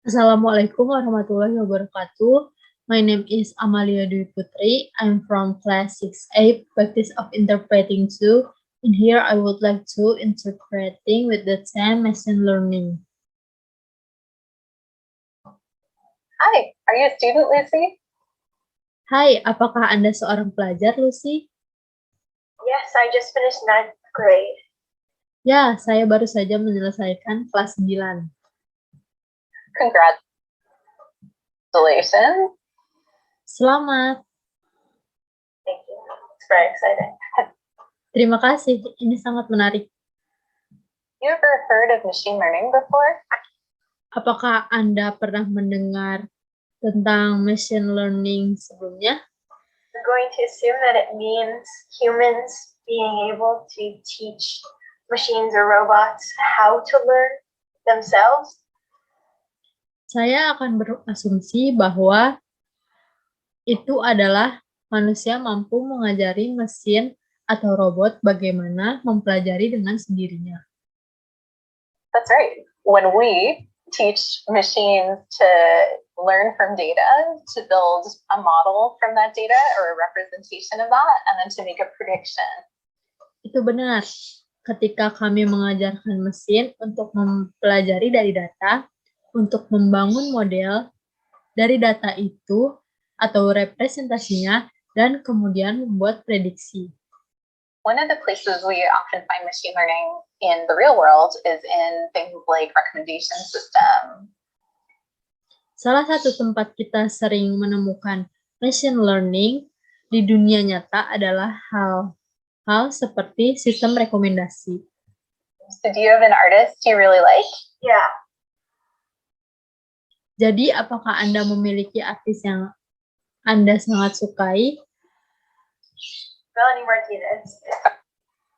Assalamualaikum warahmatullahi wabarakatuh. My name is Amalia Dwi Putri. I'm from class 6A, Practice of Interpreting 2. And here I would like to interpreting with the theme machine learning. Hi, are you a student, Lucy? Hai, apakah Anda seorang pelajar, Lucy? Yes, I just finished 9th grade. Ya, saya baru saja menyelesaikan kelas 9. Congratulations. Selamat. Thank you. It's very exciting. Terima kasih, ini sangat menarik. You ever heard of machine learning before? Apakah Anda pernah mendengar tentang machine learning sebelumnya? We're going to assume that it means humans being able to teach machines or robots how to learn themselves. Saya akan berasumsi bahwa itu adalah manusia mampu mengajari mesin atau robot bagaimana mempelajari dengan sendirinya. That's right. When we teach machines to learn from data, to build a model from that data or a representation of that, and then to make a prediction. Itu benar. Ketika kami mengajarkan mesin untuk mempelajari dari data, untuk membangun model dari data itu atau representasinya, dan kemudian membuat prediksi. One of the places we often find machine learning in the real world is in things like recommendation system. Salah satu tempat kita sering menemukan machine learning di dunia nyata adalah hal seperti sistem rekomendasi. So do you have an artist you really like? Yeah. Jadi, apakah Anda memiliki artis yang Anda sangat sukai? Melanie Martinez.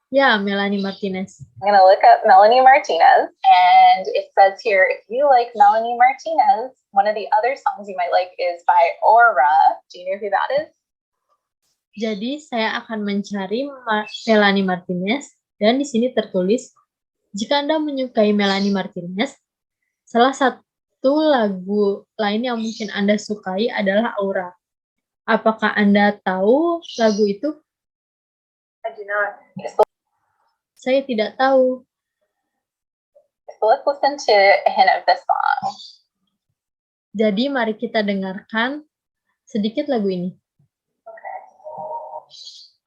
Ya, Melanie Martinez. I'm going to look up Melanie Martinez, and it says here, if you like Melanie Martinez, one of the other songs you might like is by Aura. Do you know who that is? Jadi, saya akan mencari Melanie Martinez, dan di sini tertulis, jika Anda menyukai Melanie Martinez, salah satu lagu lain yang mungkin Anda sukai adalah Aura. Apakah Anda tahu lagu itu? I do not. Saya tidak tahu. So let's listen to a hint of this song. Jadi mari kita dengarkan sedikit lagu ini.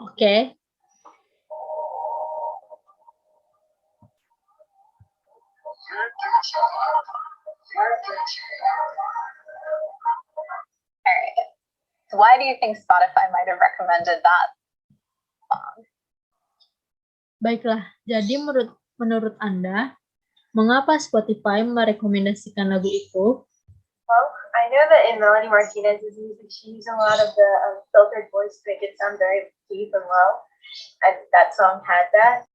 Oke. Alright. So why do you think Spotify might have recommended that song? Baiklah, jadi menurut Anda, mengapa Spotify merekomendasikan lagu itu? Well, I know that in Melanie Martinez's music, she uses a lot of the filtered voice to make it sound very deep and low, and that song had that.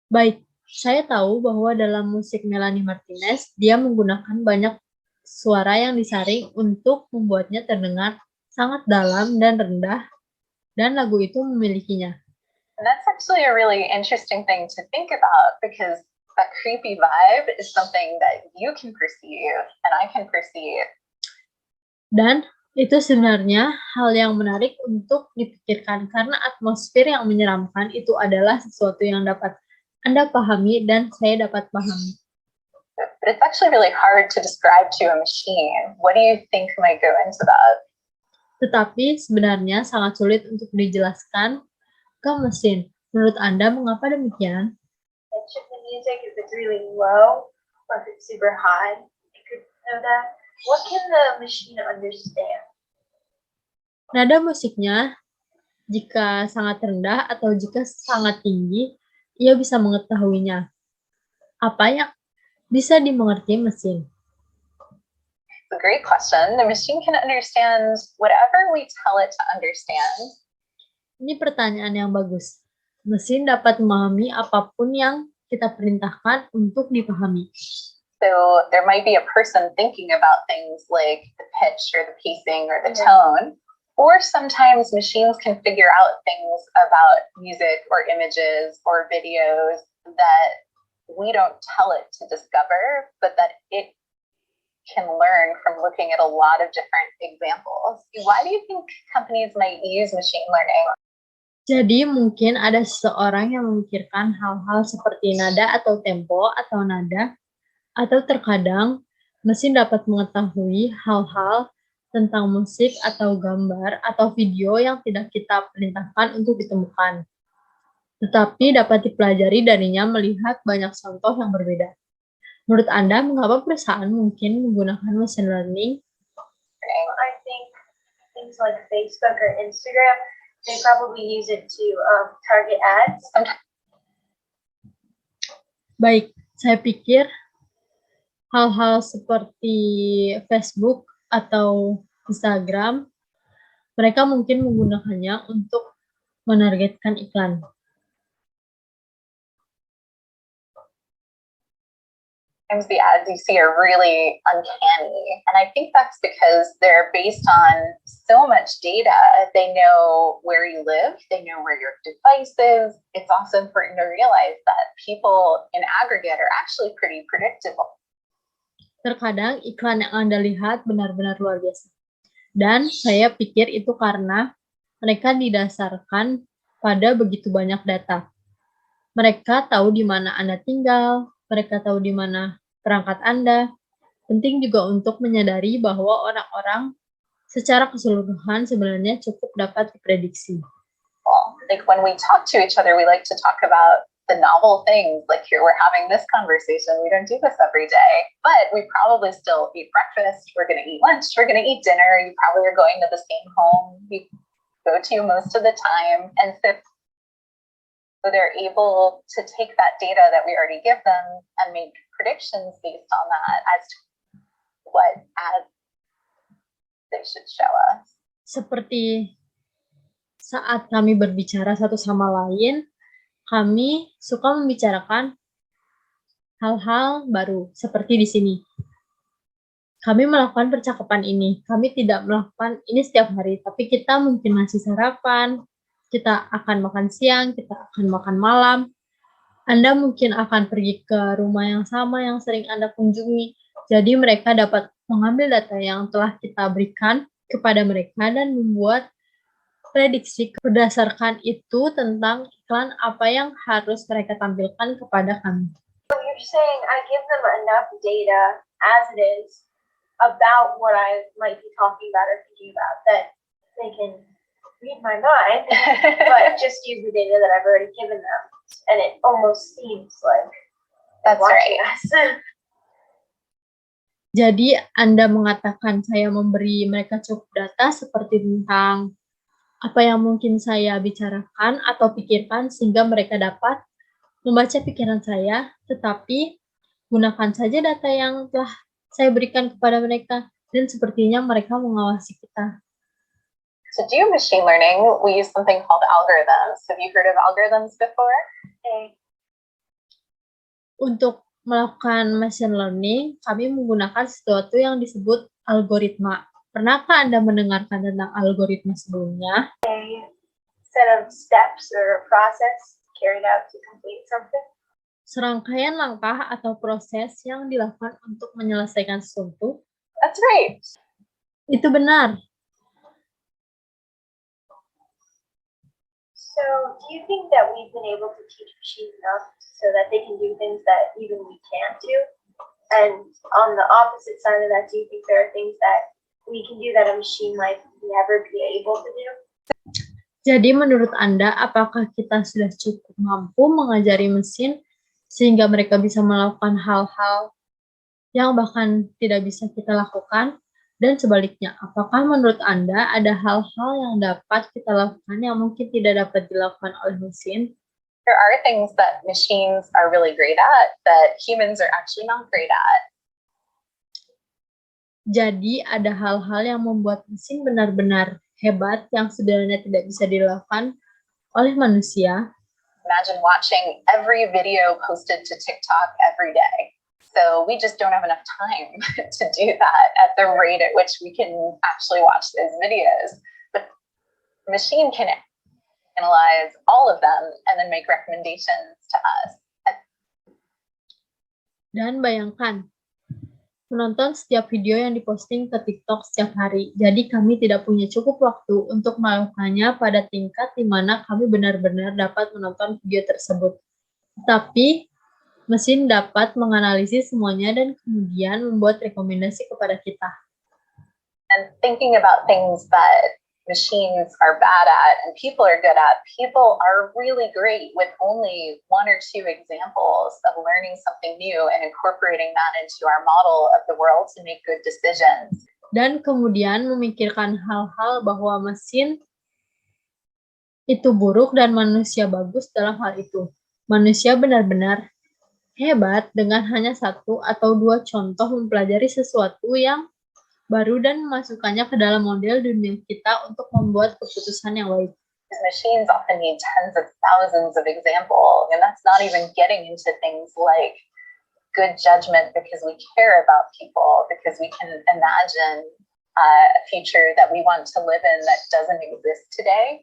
Baik, saya tahu bahwa dalam musik Melanie Martinez, dia menggunakan banyak suara yang disaring untuk membuatnya terdengar sangat dalam dan rendah, dan lagu itu memilikinya. And that's actually a really interesting thing to think about, because that creepy vibe is something that you can perceive and I can perceive. Dan itu sebenarnya hal yang menarik untuk dipikirkan karena atmosfer yang menyeramkan itu adalah sesuatu yang dapat Anda pahami dan saya dapat pahami. But it's actually really hard to describe to a machine. What do you think might go into that? Tetapi sebenarnya sangat sulit untuk dijelaskan ke mesin. Menurut Anda mengapa demikian? The music, if it's really low or if it's super high, you could know that. What can the machine understand? Nada musiknya, jika sangat rendah atau jika sangat tinggi, ia bisa mengetahuinya. Apa yang bisa dimengerti mesin? It's a great question. The machine can understand whatever we tell it to understand. Ini pertanyaan yang bagus. Mesin dapat memahami apapun yang kita perintahkan untuk dipahami. So there might be a person thinking about things like the pitch or the pacing or the tone, or sometimes machines can figure out things about music or images or videos that we don't tell it to discover, but that it looking at a lot of different examples. Why do you think companies might use machine learning? Jadi mungkin ada seseorang yang memikirkan hal-hal seperti nada atau tempo atau nada, atau terkadang mesin dapat mengetahui hal-hal tentang musik atau gambar atau video yang tidak kita perintahkan untuk ditemukan. Tetapi dapat dipelajari darinya melihat banyak contoh yang berbeda. Menurut Anda, mengapa perusahaan mungkin menggunakan machine learning? I think things like Facebook or Instagram, they probably use it to target ads. Baik, saya pikir hal-hal seperti Facebook atau Instagram, mereka mungkin menggunakannya untuk menargetkan iklan. Sometimes the ads you see are really uncanny. And I think that's because they're based on so much data. They know where you live, they know where your device is. It's also important to realize that people in aggregate are actually pretty predictable. Terkadang iklan yang Anda lihat benar-benar luar biasa. Dan saya pikir itu karena mereka didasarkan pada begitu banyak data. Mereka tahu di mana Anda tinggal, mereka tahu di mana perangkat Anda. Penting juga untuk menyadari bahwa orang-orang secara keseluruhan sebenarnya cukup dapat diprediksi. Like when we talk to each other, we like to talk about the novel things. Like here, we're having this conversation. We don't do this every day, but we probably still eat breakfast. We're going to eat lunch. We're going to eat dinner. You probably are going to the same home you go to most of the time. And so they're able to take that data that we already give them and make predictions based on that as to what ads they should show us. Seperti saat kami berbicara satu sama lain, kami suka membicarakan hal-hal baru, seperti di sini. Kami melakukan percakapan ini. Kami tidak melakukan ini setiap hari, tapi kita mungkin masih sarapan, kita akan makan siang, kita akan makan malam. Anda mungkin akan pergi ke rumah yang sama yang sering Anda kunjungi. Jadi mereka dapat mengambil data yang telah kita berikan kepada mereka dan membuat prediksi berdasarkan itu tentang iklan apa yang harus mereka tampilkan kepada kami. So you're saying I give them enough data as it is about what I might be talking about or thinking about that they can read my mind, but just use the data that I've already given them. And it almost seems like That's watching right. us. Jadi Anda mengatakan saya memberi mereka cukup data seperti tentang apa yang mungkin saya bicarakan atau pikirkan sehingga mereka dapat membaca pikiran saya, tetapi gunakan saja data yang telah saya berikan kepada mereka dan sepertinya mereka mengawasi kita. To do machine learning, we use something called algorithms. Have you heard of algorithms before? Okay. Untuk melakukan machine learning, kami menggunakan sesuatu yang disebut algoritma. Pernahkah Anda mendengarkan tentang algoritma sebelumnya? A set of steps or a process carried out to complete something. Serangkaian langkah atau proses yang dilakukan untuk menyelesaikan sesuatu. That's right. Itu benar. So do you think that we've been able to teach machines enough so that they can do things that even we can't do? And on the opposite side of that, do you think there are things that we can do that a machine might never be able to do? Jadi menurut Anda, apakah kita sudah cukup mampu mengajari mesin sehingga mereka bisa melakukan hal-hal yang bahkan tidak bisa kita lakukan? Dan sebaliknya, apakah menurut Anda ada hal-hal yang dapat kita lakukan yang mungkin tidak dapat dilakukan oleh mesin? There are things that machines are really great at that humans are actually not great at. Jadi ada hal-hal yang membuat mesin benar-benar hebat yang sebenarnya tidak bisa dilakukan oleh manusia. Imagine watching every video posted to TikTok every day. So we just don't have enough time to do that at the rate at which we can actually watch those videos. But the machine can analyze all of them and then make recommendations to us. Dan bayangkan, menonton setiap video yang diposting ke TikTok setiap hari. Jadi kami tidak punya cukup waktu untuk melakukannya pada tingkat di mana kami benar-benar dapat menonton video tersebut. Tapi mesin dapat menganalisis semuanya dan kemudian membuat rekomendasi kepada kita. And thinking about things that machines are bad at and people are good at, people are really great with only one or two examples of learning something new and incorporating that into our model of the world to make good decisions. Dan kemudian memikirkan hal-hal bahwa mesin itu buruk dan manusia bagus dalam hal itu. Manusia benar-benar hebat dengan hanya satu atau dua contoh mempelajari sesuatu yang baru dan memasukkannya ke dalam model dunia kita untuk membuat keputusan yang baik. Machines often need tens of thousands of examples, and that's not even getting into things like good judgment because we care about people, because we can imagine a future that we want to live in that doesn't exist today.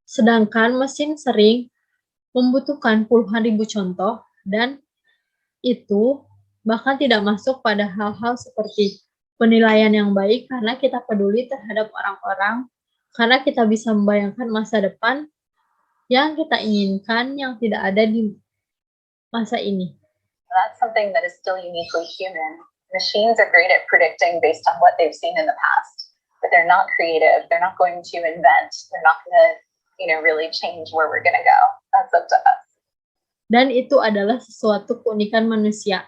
Sedangkan mesin sering membutuhkan puluhan ribu contoh dan itu bahkan tidak masuk pada hal-hal seperti penilaian yang baik karena kita peduli terhadap orang-orang, karena kita bisa membayangkan masa depan yang kita inginkan yang tidak ada di masa ini. That's something that is still uniquely human. Machines are great at predicting based on what they've seen in the past, but they're not creative. They're not going to invent. They're not going to, really change where we're going to go. That's up to us. Dan itu adalah sesuatu keunikan manusia.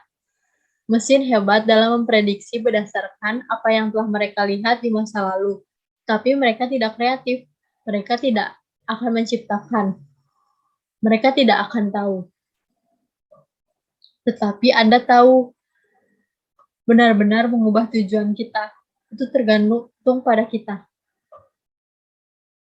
Mesin hebat dalam memprediksi berdasarkan apa yang telah mereka lihat di masa lalu. Tapi mereka tidak kreatif. Mereka tidak akan menciptakan. Mereka tidak akan tahu. Tetapi Anda tahu benar-benar mengubah tujuan kita. Itu tergantung pada kita.